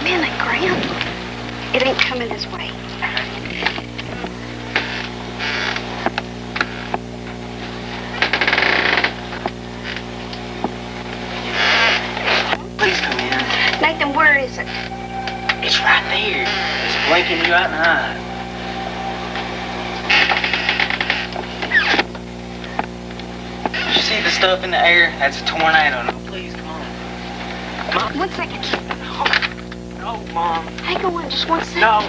Man, that Grant, it ain't coming his way. Please come in. Nathan, where is it? It's right there. It's blinking you right in the eye. You see the stuff in the air? That's a tornado. No, please, come on. Mom. 1 second. No, Mom. Hang on, just 1 second. No.